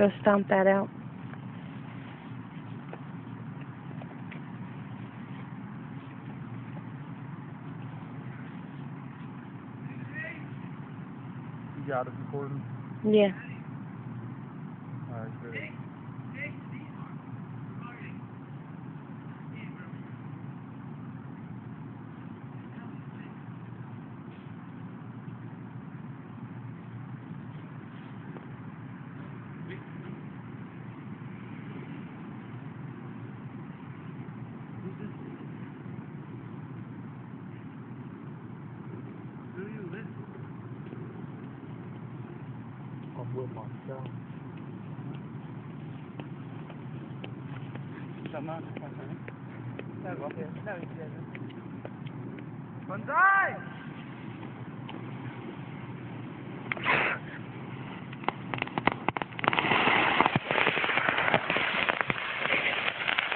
Go stomp that out. You got it recording? Yeah. Alright, good. I'm with myself. Banzai!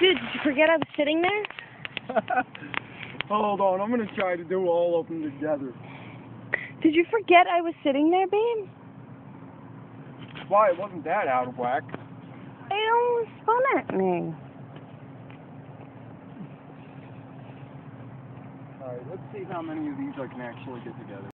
Dude, did you forget I was sitting there? Hold on, I'm gonna try to do all of them together. Did you forget I was sitting there, babe? Why, it wasn't that out of whack. They almost spun at me. Alright, let's see how many of these I can actually get together.